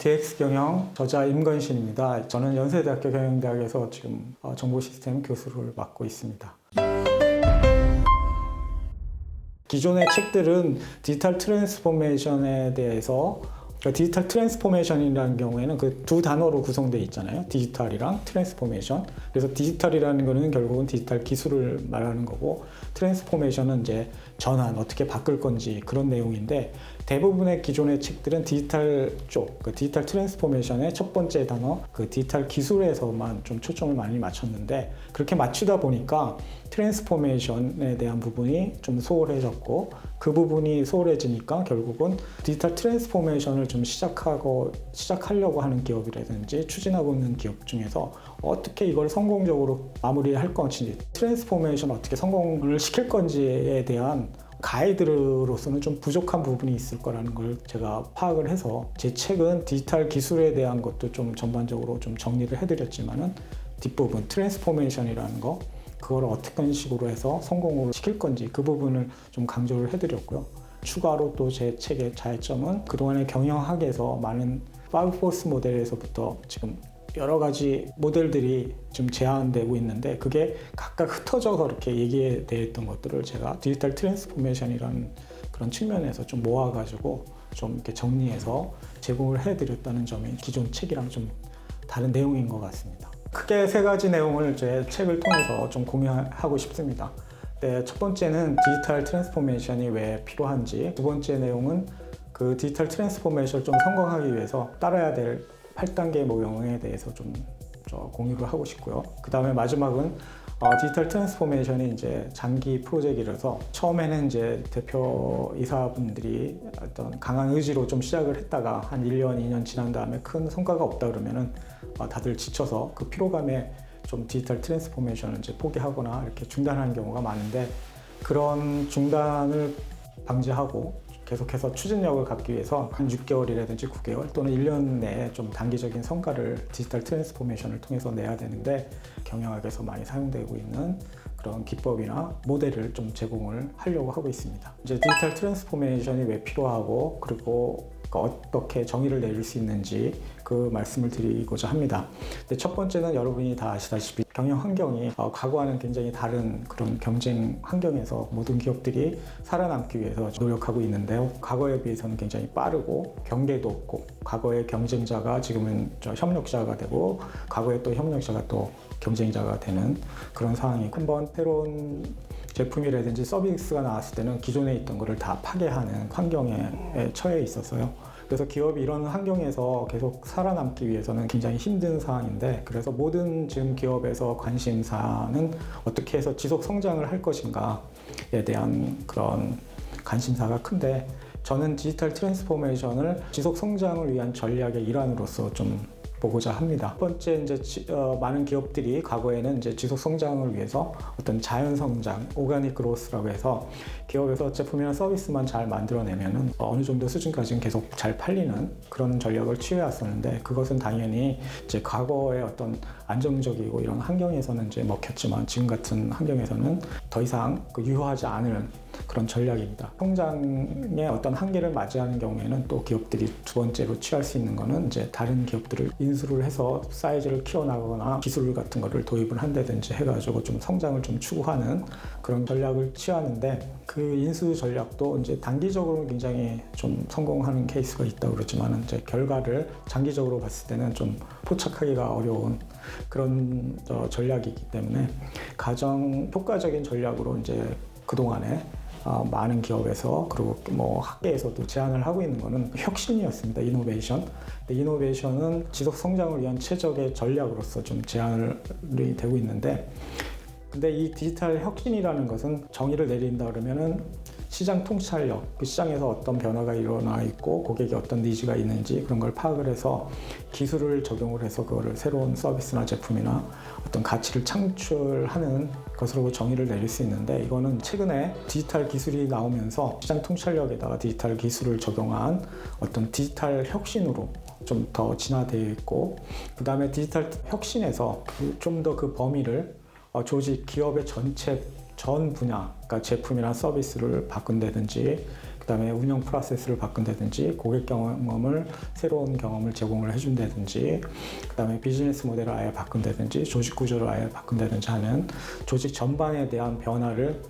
DX 경영 저자 임건신입니다. 저는 연세대학교 경영대학에서 지금 정보시스템 교수를 맡고 있습니다. 기존의 책들은 디지털 트랜스포메이션에 대해서 디지털 트랜스포메이션이라는 경우에는 그 두 단어로 구성되어 있잖아요. 디지털이랑 트랜스포메이션. 그래서 디지털이라는 거는 결국은 디지털 기술을 말하는 거고, 트랜스포메이션은 이제 전환, 어떻게 바꿀 건지 그런 내용인데, 대부분의 기존의 책들은 디지털 쪽, 그 디지털 트랜스포메이션의 첫 번째 단어, 그 디지털 기술에서만 좀 초점을 많이 맞췄는데, 그렇게 맞추다 보니까 트랜스포메이션에 대한 부분이 좀 소홀해졌고, 그 부분이 소홀해지니까 결국은 디지털 트랜스포메이션을 좀 시작하려고 하는 기업이라든지 추진하고 있는 기업 중에서 어떻게 이걸 성공적으로 마무리할 건지, 트랜스포메이션 어떻게 성공을 시킬 건지에 대한 가이드로서는 좀 부족한 부분이 있을 거라는 걸 제가 파악을 해서, 제 책은 디지털 기술에 대한 것도 좀 전반적으로 좀 정리를 해드렸지만은 뒷부분 트랜스포메이션이라는 거, 그걸 어떤 식으로 해서 성공을 시킬 건지 그 부분을 좀 강조를 해드렸고요. 추가로 또 제 책의 차이점은 그동안의 경영학에서 많은 5포스 모델에서부터 지금 여러 가지 모델들이 좀 제안되고 있는데, 그게 각각 흩어져서 이렇게 얘기되어 있던 것들을 제가 디지털 트랜스포메이션이라는 그런 측면에서 좀 모아가지고 좀 이렇게 정리해서 제공을 해드렸다는 점이 기존 책이랑 좀 다른 내용인 것 같습니다. 크게 세 가지 내용을 제 책을 통해서 좀 공유하고 싶습니다. 네, 첫 번째는 디지털 트랜스포메이션이 왜 필요한지, 두 번째 내용은 그 디지털 트랜스포메이션을 좀 성공하기 위해서 따라야 될 8단계 모형에 대해서 좀 공유를 하고 싶고요. 그 다음에 마지막은 디지털 트랜스포메이션이 이제 장기 프로젝트라서 처음에는 이제 대표이사분들이 어떤 강한 의지로 좀 시작을 했다가 한 1년, 2년 지난 다음에 큰 성과가 없다 그러면은 다들 지쳐서 그 피로감에 좀 디지털 트랜스포메이션을 이제 포기하거나 이렇게 중단하는 경우가 많은데, 그런 중단을 방지하고 계속해서 추진력을 갖기 위해서 한 6개월이라든지 9개월 또는 1년 내에 좀 단기적인 성과를 디지털 트랜스포메이션을 통해서 내야 되는데, 경영학에서 많이 사용되고 있는 그런 기법이나 모델을 좀 제공을 하려고 하고 있습니다. 이제 디지털 트랜스포메이션이 왜 필요하고, 그리고 어떻게 정의를 내릴 수 있는지 그 말씀을 드리고자 합니다. 근데 첫 번째는 여러분이 다 아시다시피 경영 환경이 과거와는 굉장히 다른 그런 경쟁 환경에서 모든 기업들이 살아남기 위해서 노력하고 있는데요. 과거에 비해서는 굉장히 빠르고 경계도 없고, 과거의 경쟁자가 지금은 협력자가 되고, 과거에 또 협력자가 또 경쟁자가 되는 그런 상황이, 한번 새로운 제품이라든지 서비스가 나왔을 때는 기존에 있던 것을 다 파괴하는 환경에 처해 있었어요. 그래서 기업이 이런 환경에서 계속 살아남기 위해서는 굉장히 힘든 상황인데, 그래서 모든 지금 기업에서 관심사는 어떻게 해서 지속 성장을 할 것인가에 대한 그런 관심사가 큰데, 저는 디지털 트랜스포메이션을 지속 성장을 위한 전략의 일환으로서 좀 보고자 합니다. 첫 번째, 이제 많은 기업들이 과거에는 이제 지속 성장을 위해서 어떤 자연 성장, 오가닉 그로스라고 해서 기업에서 제품이나 서비스만 잘 만들어내면은 어느 정도 수준까지는 계속 잘 팔리는 그런 전략을 취해왔었는데, 그것은 당연히 이제 과거의 어떤 안정적이고 이런 환경에서는 이제 먹혔지만, 지금 같은 환경에서는 더 이상 유효하지 않을 그런 전략입니다. 성장의 어떤 한계를 맞이하는 경우에는 또 기업들이 두 번째로 취할 수 있는 거는 이제 다른 기업들을 인수를 해서 사이즈를 키워나가거나 기술 같은 거를 도입을 한다든지 해가지고 좀 성장을 좀 추구하는 그런 전략을 취하는데, 그 인수 전략도 이제 단기적으로 굉장히 좀 성공하는 케이스가 있다고 그러지만, 이제 결과를 장기적으로 봤을 때는 좀 포착하기가 어려운 그런 전략이기 때문에, 가장 효과적인 전략으로 이제 그동안에 많은 기업에서, 그리고 뭐 학계에서도 제안을 하고 있는 거는 혁신이었습니다. 이노베이션. 근데 이노베이션은 지속 성장을 위한 최적의 전략으로서 좀 제안이 되고 있는데, 근데 이 디지털 혁신이라는 것은 정의를 내린다 그러면은 시장 통찰력, 그 시장에서 어떤 변화가 일어나 있고 고객이 어떤 니즈가 있는지 그런 걸 파악을 해서 기술을 적용을 해서 그거를 새로운 서비스나 제품이나 어떤 가치를 창출하는 것으로 정의를 내릴 수 있는데, 이거는 최근에 디지털 기술이 나오면서 시장 통찰력에다가 디지털 기술을 적용한 어떤 디지털 혁신으로 좀 더 진화되어 있고, 그 다음에 디지털 혁신에서 좀 더 그 범위를 조직, 기업의 전체 전 분야, 그러니까 제품이나 서비스를 바꾼다든지 그다음에 운영 프로세스를 바꾼다든지 고객 경험을 새로운 경험을 제공을 해준다든지 그다음에 비즈니스 모델을 아예 바꾼다든지 조직 구조를 아예 바꾼다든지 하는 조직 전반에 대한 변화를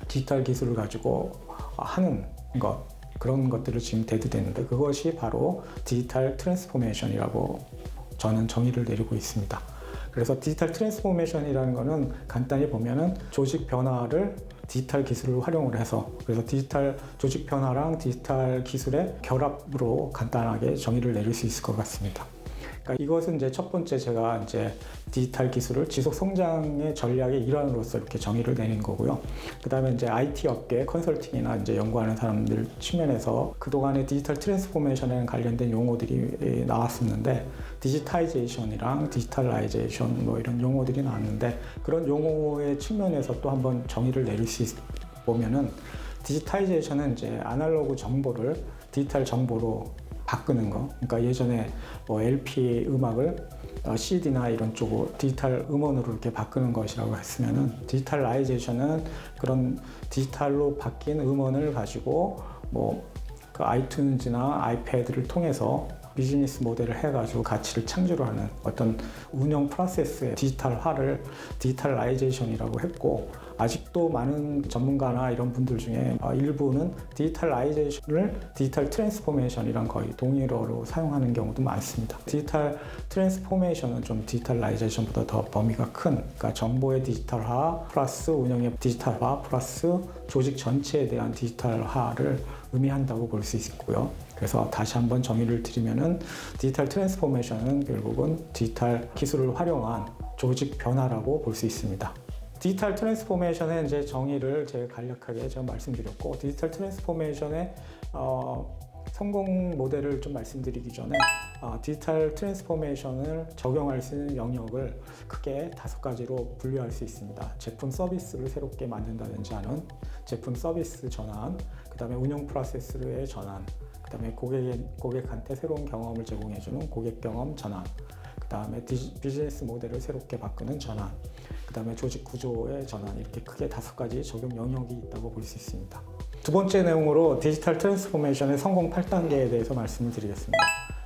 디지털 기술을 가지고 하는 것 그런 것들을 지금 대두되는데 그것이 바로 디지털 트랜스포메이션이라고 저는 정의를 내리고 있습니다. 그래서 디지털 트랜스포메이션이라는 거는 간단히 보면은 조직 변화를 디지털 기술을 활용을 해서 그래서 디지털 조직 변화랑 디지털 기술의 결합으로 간단하게 정의를 내릴 수 있을 것 같습니다. 그러니까 이것은 이제 첫 번째 제가 이제 디지털 기술을 지속 성장의 전략의 일환으로서 이렇게 정의를 내린 거고요. 그다음에 이제 IT 업계 컨설팅이나 이제 연구하는 사람들 측면에서 그동안의 디지털 트랜스포메이션에 관련된 용어들이 나왔었는데 디지타이제이션이랑 디지털라이제이션 뭐 이런 용어들이 나왔는데 그런 용어의 측면에서 또 한번 정의를 내릴 수 보면은 디지타이제이션은 이제 아날로그 정보를 디지털 정보로 바꾸는 거. 그러니까 예전에 뭐 LP 음악을 CD나 이런 쪽으로 디지털 음원으로 이렇게 바꾸는 것이라고 했으면은 디지털라이제이션은 그런 디지털로 바뀐 음원을 가지고 뭐 그 아이튠즈나 아이패드를 통해서 비즈니스 모델을 해가지고 가치를 창조를 하는 어떤 운영 프로세스의 디지털화를 디지털라이제이션이라고 했고 아직도 많은 전문가나 이런 분들 중에 일부는 디지털라이제이션을 디지털 트랜스포메이션이랑 거의 동일어로 사용하는 경우도 많습니다. 디지털 트랜스포메이션은 좀 디지털라이제이션보다 더 범위가 큰 그러니까 정보의 디지털화 플러스 운영의 디지털화 플러스 조직 전체에 대한 디지털화를 의미한다고 볼 수 있고요. 그래서 다시 한번 정의를 드리면은 디지털 트랜스포메이션은 결국은 디지털 기술을 활용한 조직 변화라고 볼 수 있습니다. 디지털 트랜스포메이션의 이제 정의를 제가 간략하게 제가 말씀드렸고 디지털 트랜스포메이션의 성공 모델을 좀 말씀드리기 전에 디지털 트랜스포메이션을 적용할 수 있는 영역을 크게 5가지로 분류할 수 있습니다. 제품 서비스를 새롭게 만든다든지 하는 제품 서비스 전환, 그 다음에 운영 프로세스의 전환, 그 다음에 고객한테 새로운 경험을 제공해주는 고객 경험 전환, 그 다음에 비즈니스 모델을 새롭게 바꾸는 전환, 그 다음에 조직 구조의 전환 이렇게 크게 5가지 적용 영역이 있다고 볼 수 있습니다. 두 번째 내용으로 디지털 트랜스포메이션의 성공 8단계에 대해서 말씀을 드리겠습니다.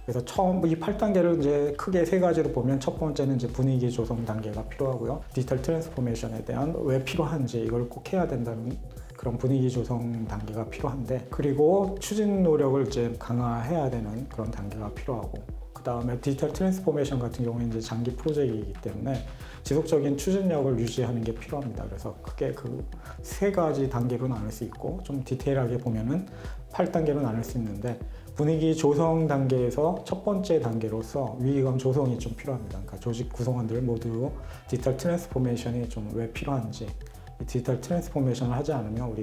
그래서 처음 이 8단계를 이제 크게 3가지로 보면 첫 번째는 이제 분위기 조성 단계가 필요하고요. 디지털 트랜스포메이션에 대한 왜 필요한지 이걸 꼭 해야 된다는 그런 분위기 조성 단계가 필요한데 그리고 추진 노력을 이제 강화해야 되는 그런 단계가 필요하고 그 다음에 디지털 트랜스포메이션 같은 경우에 이제 장기 프로젝트이기 때문에 지속적인 추진력을 유지하는 게 필요합니다. 그래서 크게 그 3가지 단계로 나눌 수 있고 좀 디테일하게 보면은 8단계로 나눌 수 있는데 분위기 조성 단계에서 첫 번째 단계로서 위기감 조성이 좀 필요합니다. 그러니까 조직 구성원들 모두 디지털 트랜스포메이션이 좀 왜 필요한지 디지털 트랜스포메이션을 하지 않으면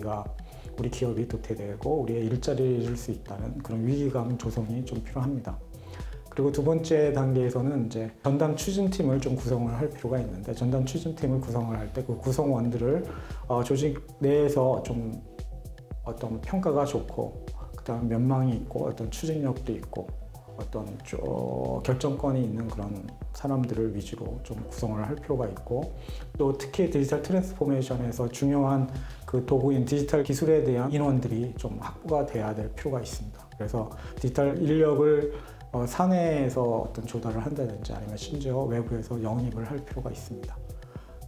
우리 기업이 도태되고 우리의 일자리를 잃을 수 있다는 그런 위기감 조성이 좀 필요합니다. 그리고 두 번째 단계에서는 이제 전담 추진팀을 좀 구성을 할 필요가 있는데 전담 추진팀을 구성을 할 때 그 구성원들을 조직 내에서 좀 어떤 평가가 좋고 그다음 면망이 있고 어떤 추진력도 있고 어떤 결정권이 있는 그런 사람들을 위주로 좀 구성을 할 필요가 있고 또 특히 디지털 트랜스포메이션에서 중요한 그 도구인 디지털 기술에 대한 인원들이 좀 확보가 돼야 될 필요가 있습니다. 그래서 디지털 인력을 사내에서 어떤 조달을 한다든지 아니면 심지어 외부에서 영입을 할 필요가 있습니다.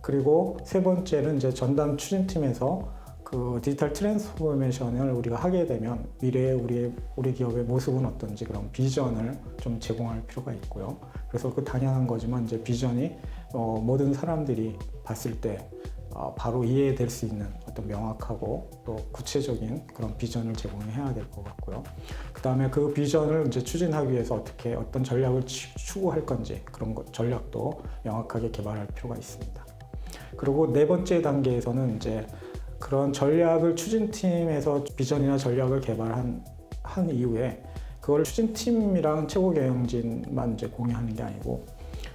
그리고 세 번째는 이제 전담 추진팀에서 그 디지털 트랜스포메이션을 우리가 하게 되면 미래의 우리 기업의 모습은 어떤지 그런 비전을 좀 제공할 필요가 있고요. 그래서 그 당연한 거지만 이제 비전이 모든 사람들이 봤을 때 바로 이해될 수 있는 어떤 명확하고 또 구체적인 그런 비전을 제공해야 될 것 같고요. 그 다음에 그 비전을 이제 추진하기 위해서 어떤 전략을 추구할 건지 그런 전략도 명확하게 개발할 필요가 있습니다. 그리고 네 번째 단계에서는 이제 그런 전략을 추진팀에서 비전이나 전략을 개발한 이후에 그걸 추진팀이랑 최고 경영진만 이제 공유하는 게 아니고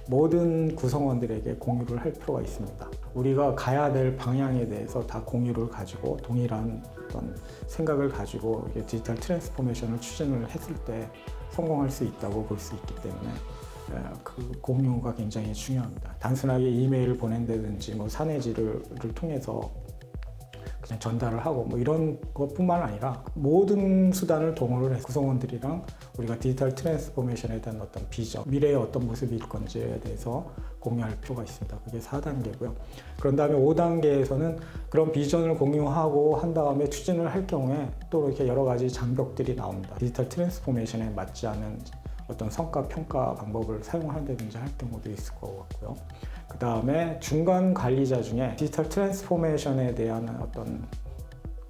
모든 구성원들에게 공유를 할 필요가 있습니다. 우리가 가야 될 방향에 대해서 다 공유를 가지고 동일한 어떤 생각을 가지고 디지털 트랜스포메이션을 추진을 했을 때 성공할 수 있다고 볼 수 있기 때문에 그 공유가 굉장히 중요합니다. 단순하게 이메일을 보낸다든지 뭐 사내지를 통해서 그냥 전달을 하고 뭐 이런 것뿐만 아니라 모든 수단을 동원을 해서 구성원들이랑 우리가 디지털 트랜스포메이션에 대한 어떤 비전, 미래의 어떤 모습일 건지에 대해서 공유할 필요가 있습니다. 그게 4단계고요. 그런 다음에 5단계에서는 그런 비전을 공유하고 한 다음에 추진을 할 경우에 또 이렇게 여러 가지 장벽들이 나옵니다. 디지털 트랜스포메이션에 맞지 않은 어떤 성과 평가 방법을 사용한다든지 할 경우도 있을 것 같고요. 그 다음에 중간 관리자 중에 디지털 트랜스포메이션에 대한 어떤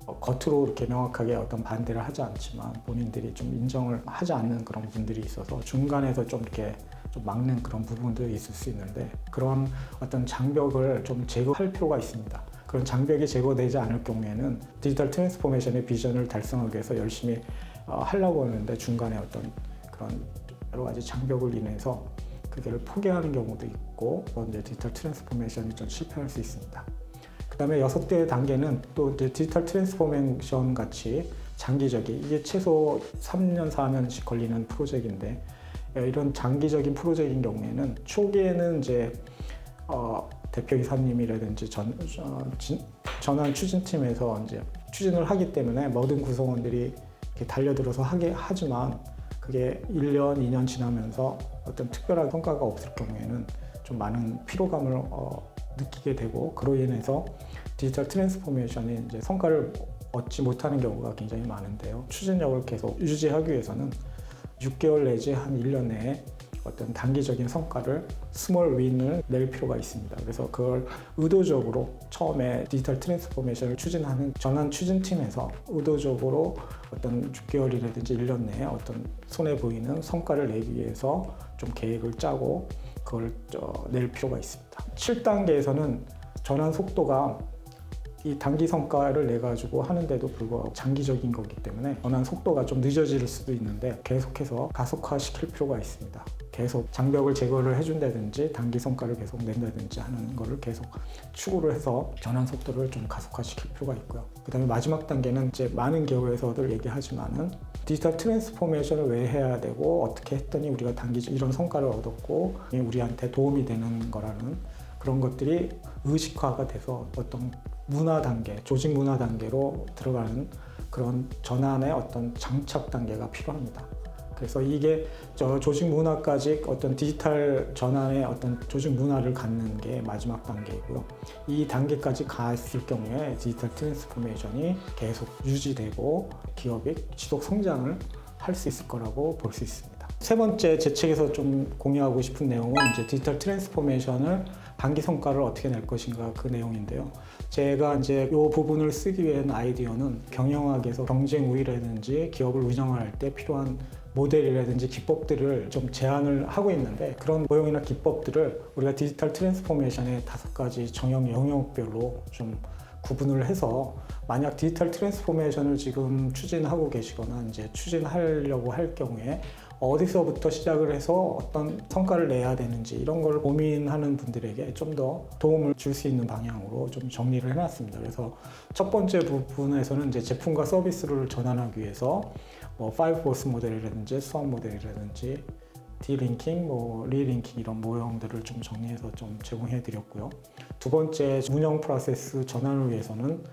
겉으로 이렇게 명확하게 어떤 반대를 하지 않지만 본인들이 좀 인정을 하지 않는 그런 분들이 있어서 중간에서 좀 이렇게 좀 막는 그런 부분도 있을 수 있는데 그런 어떤 장벽을 좀 제거할 필요가 있습니다. 그런 장벽이 제거되지 않을 경우에는 디지털 트랜스포메이션의 비전을 달성하기 위해서 열심히 하려고 하는데 중간에 어떤 그런 여러 가지 장벽을 인해서 그걸 포기하는 경우도 있고 이제 디지털 트랜스포메이션이 좀 실패할 수 있습니다. 그 다음에 6대 단계는 또 이제 디지털 트랜스포메이션 같이 장기적인 이게 최소 3년, 4년씩 걸리는 프로젝트인데 이런 장기적인 프로젝트인 경우에는 초기에는 이제 대표이사님이라든지 전환 추진팀에서 이제 추진을 하기 때문에 모든 구성원들이 이렇게 달려들어서 하지만 그게 1년, 2년 지나면서 어떤 특별한 성과가 없을 경우에는 좀 많은 피로감을 느끼게 되고 그로 인해서 디지털 트랜스포메이션이 이제 성과를 얻지 못하는 경우가 굉장히 많은데요. 추진력을 계속 유지하기 위해서는 6개월 내지 한 1년 내에 어떤 단기적인 성과를 스몰 윈을 낼 필요가 있습니다. 그래서 그걸 의도적으로 처음에 디지털 트랜스포메이션을 추진하는 전환 추진팀에서 의도적으로 어떤 6개월이라든지 1년 내에 어떤 손해 보이는 성과를 내기 위해서 좀 계획을 짜고 그걸 낼 필요가 있습니다. 7단계에서는 전환 속도가 이 단기 성과를 내가지고 하는데도 불구하고 장기적인 거기 때문에 전환 속도가 좀 늦어질 수도 있는데 계속해서 가속화시킬 필요가 있습니다. 계속 장벽을 제거를 해준다든지 단기 성과를 계속 낸다든지 하는 거를 계속 추구를 해서 전환 속도를 좀 가속화시킬 필요가 있고요. 그 다음에 마지막 단계는 이제 많은 기업에서들 얘기하지만은 디지털 트랜스포메이션을 왜 해야 되고 어떻게 했더니 우리가 단기적 이런 성과를 얻었고 우리한테 도움이 되는 거라는 그런 것들이 의식화가 돼서 어떤 문화 단계, 조직 문화 단계로 들어가는 그런 전환의 어떤 장착 단계가 필요합니다. 그래서 이게 조직 문화까지 어떤 디지털 전환의 어떤 조직 문화를 갖는 게 마지막 단계이고요. 이 단계까지 갔을 경우에 디지털 트랜스포메이션이 계속 유지되고 기업이 지속 성장을 할 수 있을 거라고 볼 수 있습니다. 세 번째 제 책에서 좀 공유하고 싶은 내용은 이제 디지털 트랜스포메이션을 단기 성과를 어떻게 낼 것인가 그 내용인데요. 제가 이제 이 부분을 쓰기 위한 아이디어는 경영학에서 경쟁 우위라든지 기업을 운영할 때 필요한 모델이라든지 기법들을 좀 제안을 하고 있는데 그런 모형이나 기법들을 우리가 디지털 트랜스포메이션의 5가지 정형 영역별로 좀 구분을 해서 만약 디지털 트랜스포메이션을 지금 추진하고 계시거나 이제 추진하려고 할 경우에 어디서부터 시작을 해서 어떤 성과를 내야 되는지 이런 걸 고민하는 분들에게 좀 더 도움을 줄 수 있는 방향으로 좀 정리를 해놨습니다. 그래서 첫 번째 부분에서는 이제 제품과 서비스를 전환하기 위해서 뭐 5포스 모델이라든지 수학 모델이라든지 디링킹, 리링킹 이런 모형들을 좀 정리해서 좀 제공해 드렸고요. 두 번째 운영 프로세스 전환을 위해서는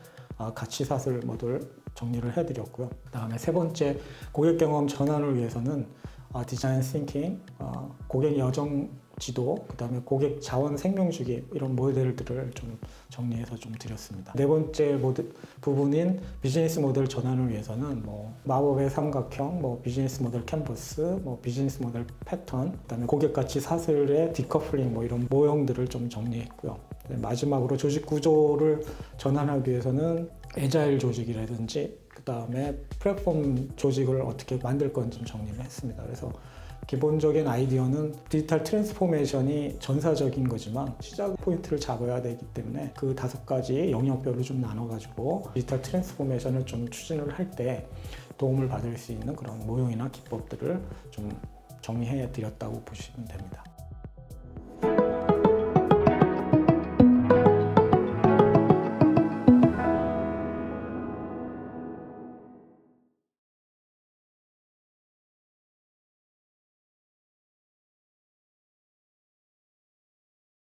가치 사슬 모델 정리를 해 드렸고요. 그다음에 세 번째 고객 경험 전환을 위해서는 디자인 싱킹, 고객 여정 지도, 그다음에 고객 자원 생명주기 이런 모델들을 좀 정리해서 좀 드렸습니다. 네 번째 부분인 비즈니스 모델 전환을 위해서는 마법의 삼각형, 비즈니스 모델 캔버스, 비즈니스 모델 패턴, 그다음에 고객 가치 사슬의 디커플링 이런 모형들을 좀 정리했고요. 마지막으로 조직 구조를 전환하기 위해서는 애자일 조직이라든지 그다음에 플랫폼 조직을 어떻게 만들 건지 정리를 했습니다. 그래서 기본적인 아이디어는 디지털 트랜스포메이션이 전사적인 거지만 시작 포인트를 잡아야 되기 때문에 그 5가지 영역별로 좀 나눠가지고 디지털 트랜스포메이션을 좀 추진을 할 때 도움을 받을 수 있는 그런 모형이나 기법들을 좀 정리해 드렸다고 보시면 됩니다.